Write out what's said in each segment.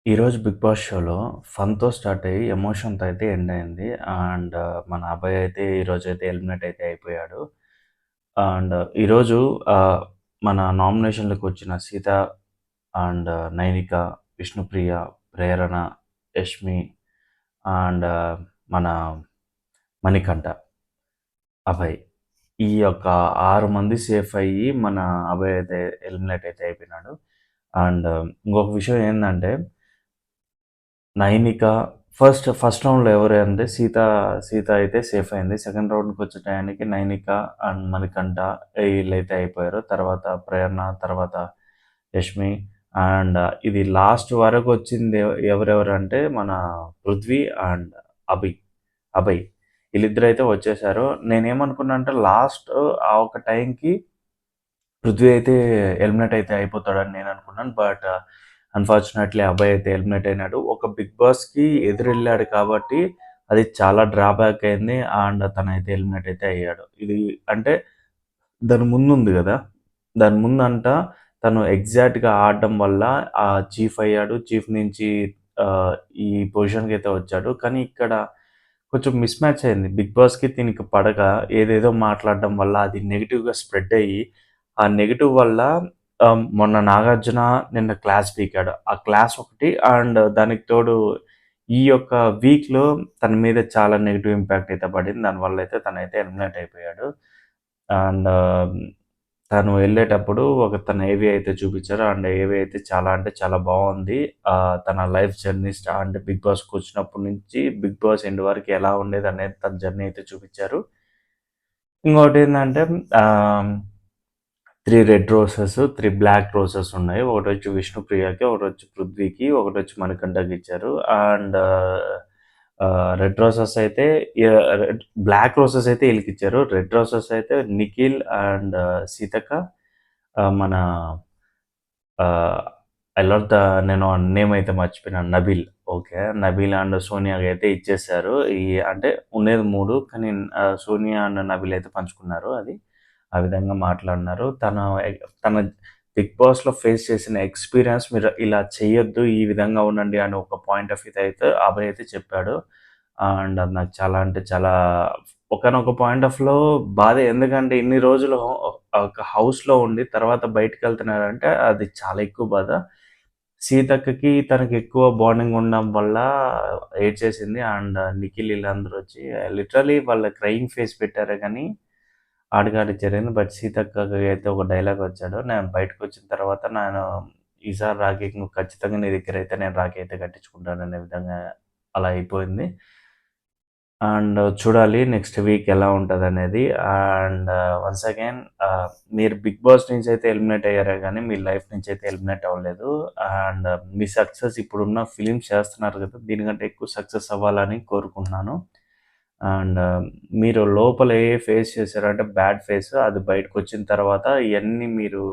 ఈరోజు 'big boss' షోలో ఫన్‌తో start అయ్యి ఎమోషన్‌తో అయితే ఎండ్ అయింది. అండ్ మన అభయ్ అయితే ఈరోజైతే ఎలిమినేట్ అయితే అయిపోయాడు. అండ్ ఈరోజు ఆహ్, మన నామినేషన్‌లోకి వచ్చిన Sita and Nainika, Vishnupriya, Prerana, Yashmi and మన మణికంఠ, అభయ్. ఈ యొక్క 6 మంది సేఫ్ అయ్యి మన అభయ్ అయితే ఎలిమినేట్ అయితే అయిపోయినాడు. అండ్ ఇంకొక విషయం ఏందంటే నైనిక ఫస్ట్ రౌండ్‌లో ఎవరంటే సీత అయితే సేఫ్ అయింది. సెకండ్ రౌండ్‌కొచ్చే టయానికి నైనిక అండ్ మణికంఠ ఈళ్ళైతే అయిపోయారు. తర్వాత ప్రేరణ, తర్వాత యష్మి అండ్ ఇది లాస్ట్ వరకొచ్చింది ఎవరెవరంటే మన పృథ్వీ అండ్ అభి అభయ్. ఈళ్ళిద్దరైతే వచ్చేసారు. నేనేమనుకున్నా అంటే లాస్ట్ ఆ ఒక టైంకి పృథ్వీ అయితే ఎలిమినేట్ అయితే అయిపోతాడని నేను అనుకున్నాను. బట్ అన్‌ఫార్చునేట్‌లీ అభయ్ అయితే ఎలిమినేట్ అయినాడు. ఒక బిగ్ బాస్‌కి ఎదురెళ్ళాడు కాబట్టి అది చాలా డ్రాబ్యాక్ అయింది. అండ్ తనైతే ఎలిమినేట్ అయితే అయ్యాడు. ఇది అంటే దాని ముందుంది గదా! దాని ముందంట తను ఎగ్జాక్ట్‌గా ఆడడం వల్ల చీఫ్ అయ్యాడు. చీఫ్ నుంచి ఆహ్, ఈ పొజిషన్‌కైతే వచ్చాడు. కానీ ఇక్కడ కొంచెం మిస్ మ్యాచ్ అయింది. బిగ్ బాస్‌కి దీనికి పడక ఏదేదో మాట్లాడడం వల్ల అది నెగెటివ్‌గా స్ప్రెడ్ అయ్యి, ఆ నెగెటివ్ వల్ల మొన్న నాగార్జున నిన్న క్లాస్ పీకాడు. ఆ క్లాస్ ఒకటి అండ్ దానికి తోడు ఈ యొక్క వీక్‌లో తన మీద చాలా నెగెటివ్ ఇంపాక్ట్ అయితే పడింది. దానివల్ల అయితే తనైతే ఎలిమినేట్ అయిపోయాడు. అండ్ తను వెళ్ళేటప్పుడు తన ఏవి అయితే చూపించారో అండ్ ఏవి అయితే చాలా అంటే చాలా బావుంది. తన లైఫ్ జర్నీ అంటే బిగ్ బాస్‌కొచ్చినప్పటి నుంచి బిగ్ బాస్ ఎండ్ వరకు ఎలా ఉండేదనేది తన జర్నీ అయితే చూపించారు. ఇంకోటేందంటే ఆహ్, 3 రెడ్ రోసెస్, 3 బ్లాక్ రోసెస్ ఉన్నాయి. ఒకటొచ్చి విష్ణుప్రియకి, ఒకటొచ్చి పృథ్వీకి, ఒకటొచ్చి మణికంఠకి ఇచ్చారు. అండ్ రెడ్ రోసెస్ అయితే బ్లాక్ రోసెస్ అయితే ఈళ్ళకిచ్చారు. రెడ్ రోసెస్ అయితే నిఖిల్ అండ్ సీతక్క, మన ఆహ్, ఐ లవ్ ద నేను నేమ్ అయితే మర్చిపోయినాను. నబీల్. ఓకే. నబీల్ అండ్ సోనియాకైతే ఇచ్చేసారు. అంటే ఉండేది 3 కానీ సోనియా అండ్ నబీల్ అయితే పంచుకున్నారు అది. ఆ విధంగా మాట్లాడినారు. తన బిగ్ బాస్‌లో ఫేస్ చేసిన ఎక్స్‌పీరియన్స్ మీరు ఇలా చేయొద్దు, ఈ విధంగా ఉండండి అని ఒక పాయింట్ ఆఫ్ వ్యూ అయితే అభయ్ అయితే చెప్పాడు. అండ్ అది నాకు చాలా అంటే చాలా ఒకానొక పాయింట్ ఆఫ్‌లో బాధే. ఎందుకంటే ఇన్ని రోజులు ఒక హౌస్‌లో ఉండి తర్వాత బయటికెళ్తున్నాడంటే అది చాలా ఎక్కువ బాధ. సీతక్కకి తనకి ఎక్కువ బాండింగ్ ఉండడం వల్ల ఏడ్చేసింది. అండ్ నిఖిల్ ఈళ్ళందరూ వచ్చి లిటరల్లీ వాళ్ళ క్రయింగ్ ఫేస్ పెట్టారే గానీ ఆడికాడికి జరిగింది. బట్ సీతక్కకి అయితే ఒక డైలాగ్ వచ్చాడు. నేను బయటకొచ్చిన తర్వాత ఈసారి రాఖీకి నువ్వు ఖచ్చితంగా నీ దగ్గరైతే నేను రాఖీ అయితే కట్టించుకుంటాననే విధంగా అలా అయిపోయింది. అండ్ చూడాలి నెక్స్ట్ వీక్ ఎలా ఉంటదనేది. అండ్ వన్స్ అగైన్ మీరు 'బిగ్ బాస్' నుంచయితే ఎలిమినేట్ అయ్యారే గానీ, మీ లైఫ్ నుంచయితే ఎలిమినేట్ అవ్వలేదు. అండ్ మీ సక్సెస్ ఇప్పుడున్న ఫిల్మ్స్ చేస్తున్నారు గదా! దీనికంటే ఎక్కువ సక్సెస్ అవ్వాలని కోరుకుంటున్నాను. అండ్ మీరు లోపల ఫేస్ చేశారంటే బ్యాడ్ ఫేస్ అది బయటకొచ్చిన తర్వాత ఇయన్నీ మీరు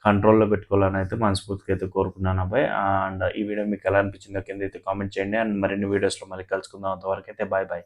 కంట్రోల్‌లో పెట్టుకోవాలనైతే మనస్ఫూర్తిగా అయితే కోరుకున్నాను అభయ్. అండ్ ఈ వీడియో మీకెలా అనిపించిందో కిందైతే కామెంట్ చేయండి. అండ్ మరిన్ని వీడియోస్‌లో మళ్ళీ కలుసుకుందాం. అంతవరకైతే బాయ్ బాయ్.